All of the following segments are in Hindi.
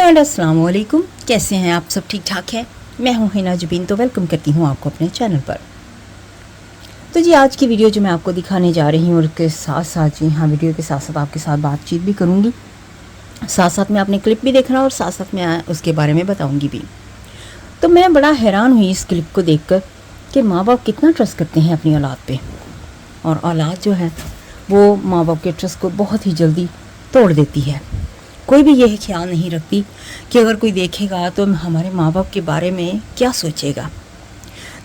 एंड अस्सलाम वालेकुम। कैसे हैं आप सब? ठीक ठाक है। मैं हूं हिना जुबीन, तो वेलकम करती हूं आपको अपने चैनल पर। तो जी आज की वीडियो जो मैं आपको दिखाने जा रही हूँ, और के साथ साथ जी हाँ, वीडियो के साथ साथ आपके साथ बातचीत भी करूँगी, साथ साथ मैं अपने क्लिप भी देखना और साथ साथ मैं उसके बारे में बताऊँगी भी। तो मैं बड़ा हैरान हुई इस क्लिप को देख कर कि माँ बाप कितना ट्रस्ट करते हैं अपनी औलाद पे, और औलाद जो है वो माँ बाप के ट्रस्ट को बहुत ही जल्दी तोड़ देती है। कोई भी यही ख्याल नहीं रखती कि अगर कोई देखेगा तो हमारे माँ बाप के बारे में क्या सोचेगा।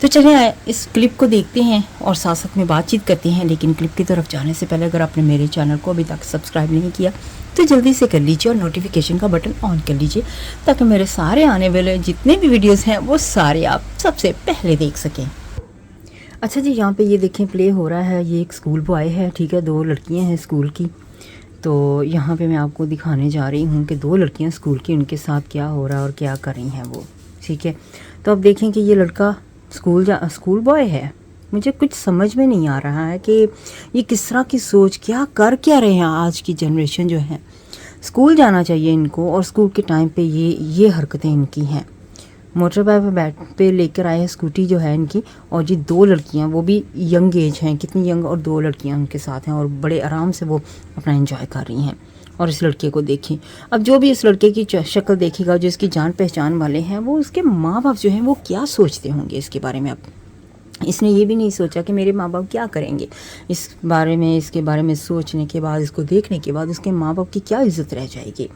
तो चलिए इस क्लिप को देखते हैं और साथ साथ में बातचीत करते हैं। लेकिन क्लिप की तरफ जाने से पहले अगर आपने मेरे चैनल को अभी तक सब्सक्राइब नहीं किया तो जल्दी से कर लीजिए और नोटिफिकेशन का बटन ऑन कर लीजिए, ताकि मेरे सारे आने वाले जितने भी वीडियोज़ हैं वो सारे आप सबसे पहले देख सकें। अच्छा जी, यहाँ पे ये देखें प्ले हो रहा है। ये एक स्कूल बॉय है, ठीक है, दो लड़कियाँ हैं स्कूल की। तो यहाँ पे मैं आपको दिखाने जा रही हूँ कि दो लड़कियाँ स्कूल की, उनके साथ क्या हो रहा है और क्या कर रही हैं वो, ठीक है। तो अब देखें कि ये लड़का स्कूल बॉय है। मुझे कुछ समझ में नहीं आ रहा है कि ये किस तरह की सोच, क्या रहे हैं आज की जनरेशन जो है। स्कूल जाना चाहिए इनको, और स्कूल के टाइम पे ये हरकतें इनकी हैं। मोटर बाइक पे लेकर आए हैं स्कूटी जो है इनकी, और जी दो लड़कियां, वो भी यंग एज हैं, कितनी यंग, और दो लड़कियां उनके साथ हैं और बड़े आराम से वो अपना एंजॉय कर रही हैं। और इस लड़के को देखें, अब जो भी इस लड़के की शक्ल देखेगा, जो इसकी जान पहचान वाले हैं, वो उसके माँ बाप जो हैं वो क्या सोचते होंगे इसके बारे में। अब इसने ये भी नहीं सोचा कि मेरे माँ बाप क्या करेंगे इस बारे में। इसके बारे में सोचने के बाद, इसको देखने के बाद उसके माँ बाप की क्या इज्जत रह जाएगी।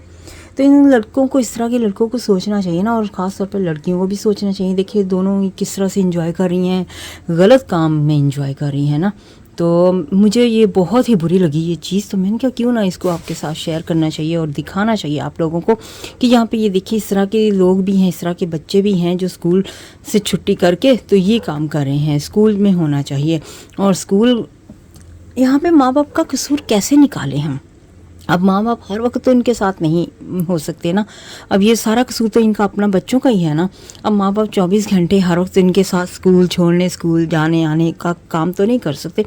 तो इन लड़कों को, इस तरह के लड़कों को सोचना चाहिए ना, और ख़ास तौर पर लड़कियों को भी सोचना चाहिए। देखिए दोनों किस तरह से एंजॉय कर रही हैं, गलत काम में एंजॉय कर रही हैं ना। तो मुझे ये बहुत ही बुरी लगी ये चीज़। तो मैंने कहा क्यों ना इसको आपके साथ शेयर करना चाहिए और दिखाना चाहिए आप लोगों को कि यहाँ पे ये देखिए इस तरह के लोग भी हैं, इस तरह के बच्चे भी हैं जो स्कूल से छुट्टी करके तो ये काम कर रहे हैं। स्कूल में होना चाहिए, और स्कूल यहाँ पे माँ बाप का कसूर कैसे निकालें हम। अब माँ बाप हर वक्त तो इनके साथ नहीं हो सकते ना। अब ये सारा कसूर तो इनका अपना बच्चों का ही है ना। अब माँ बाप 24 घंटे हर वक्त इनके साथ स्कूल छोड़ने, स्कूल जाने आने का काम तो नहीं कर सकते।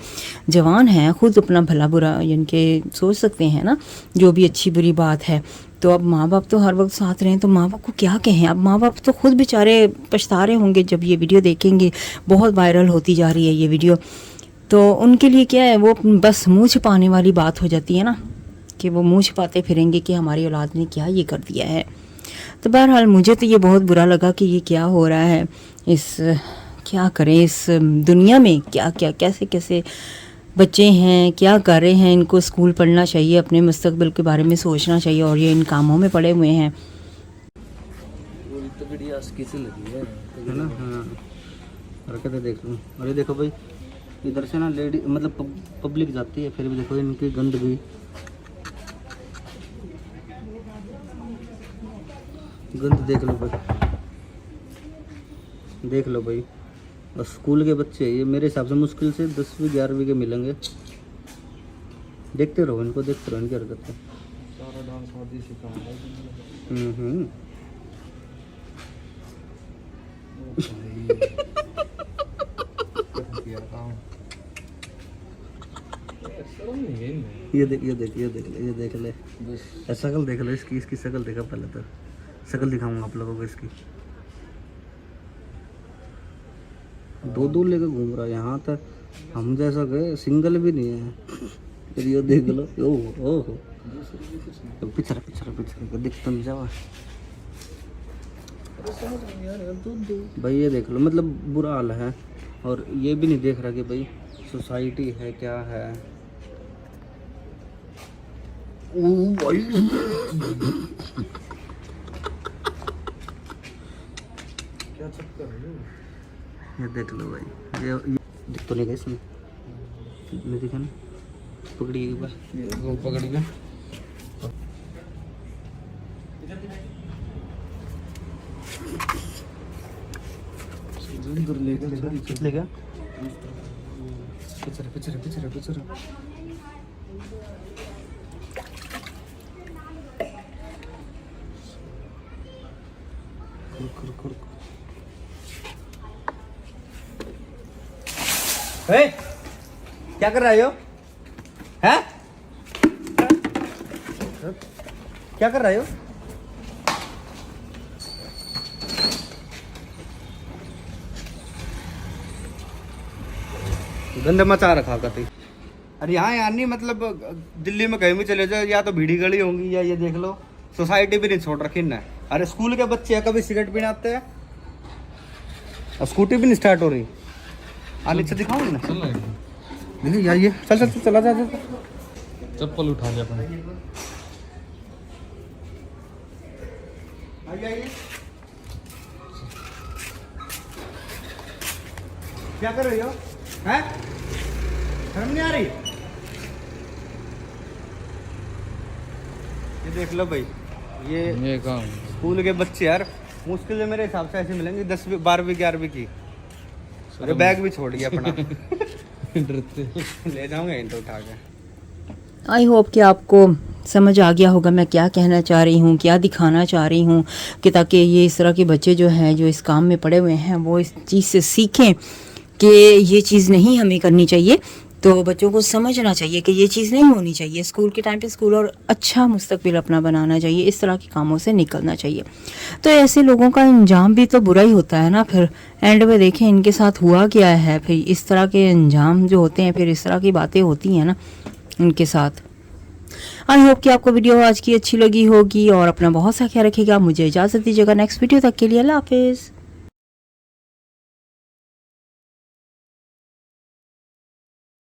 जवान हैं, खुद अपना भला बुरा इनके सोच सकते हैं ना, जो भी अच्छी बुरी बात है। तो अब माँ बाप तो हर वक्त साथ रहें तो माँ बाप को क्या कहें। अब माँ बाप तो खुद बेचारे पछता रहे होंगे जब ये वीडियो देखेंगे। बहुत वायरल होती जा रही है ये वीडियो। तो उनके लिए क्या है, वो बस मुँह छिपाने वाली बात हो जाती है ना, कि वो मुँह छिपाते फिरेंगे कि हमारी औलाद ने क्या ये कर दिया है। तो बहरहाल मुझे तो ये बहुत बुरा लगा कि ये क्या हो रहा है। क्या करें इस दुनिया में, क्या कैसे कैसे बच्चे हैं, क्या कर रहे हैं। इनको स्कूल पढ़ना चाहिए, अपने मुस्तकबिल के बारे में सोचना चाहिए, और ये इन कामों में पड़े हुए हैं। है ना, हाँ, हरकतें देख लो। अरे देखो भाई, इधर से ना लेडी मतलब पब्लिक जाती है, फिर भी देखो इनकी गंदगी। गंद देख लो भाई, देख लो भाई। और स्कूल के बच्चे, ये मेरे हिसाब से मुश्किल से 10वीं 11वीं के मिलेंगे। देखते रहो इनको, देखते रहो इनकी हरकतें। सारा डांस आदि सिखाया ये देख ले शक्ल देख लो इसकी शक्ल देखा। पहले तो शक्ल दिखाऊंगा आप लोगों को इसकी। दो लेकर घूम रहा है यहाँ तक। हम जैसा गए सिंगल भी नहीं है। फिर ये देख लो, ओह पिछड़ा दिख तो नहीं जावा भाई। ये देख लो, मतलब बुरा हाल है। और ये भी नहीं देख रहा कि भाई सोसाइटी है क्या है। भाई क्या चक्कर है ये देख लो भाई। ये दिख तो नहीं गया इसमें, नहीं दिखा ना। पकड़ी एक बार, पकड़ी ना। लेगा पिछड़ा क्या कर रहे हो? हैं? क्या कर रहे हो? गंदा मचा रखा कति। अरे यहाँ नहीं, मतलब दिल्ली में कहीं भी चले जाओ, या तो भीड़ी गली होंगी या ये देख लो, सोसाइटी भी नहीं छोड़ रखी ना। अरे स्कूल के बच्चे हैं, कभी सिगरेट पीने आते हैं और स्कूटी भी नहीं स्टार्ट हो रही। नीचे दिखाओ ना, देखिए यार ये चल चल चला जा। चप्पल उठा लिया अपने। आइए क्या कर रही हो? हैं? शर्म नहीं आ रही? ये देख लो भाई, ये काम स्कूल के बच्चे यार, मुश्किल से मेरे हिसाब से ऐसे मिलेंगे 10वीं 12वीं 11वीं की। अरे बैग भी छोड़ गया अपना। डरते ले जाऊंगा इन तो उठा के। आई होप कि आपको समझ आ गया होगा मैं क्या कहना चाह रही हूँ, क्या दिखाना चाह रही हूँ, कि ताकि ये इस तरह के बच्चे जो हैं, जो इस काम में पड़े हुए हैं, वो इस चीज़ से सीखें कि ये चीज़ नहीं हमें करनी चाहिए। तो बच्चों को समझना चाहिए कि ये चीज़ नहीं होनी चाहिए। स्कूल के टाइम पे स्कूल और अच्छा मुस्तकबिल अपना बनाना चाहिए, इस तरह के कामों से निकलना चाहिए। तो ऐसे लोगों का अंजाम भी तो बुरा ही होता है ना। फिर एंड में देखें इनके साथ हुआ क्या है, फिर इस तरह के अंजाम जो होते हैं, फिर इस तरह की बातें होती हैं ना इनके साथ। आई होप कि आपको वीडियो आज की अच्छी लगी होगी और अपना बहुत सा ख्याल रखिएगा। मुझे इजाज़त दीजिएगा, नेक्स्ट वीडियो तक के लिए अल्लाह हाफिज़।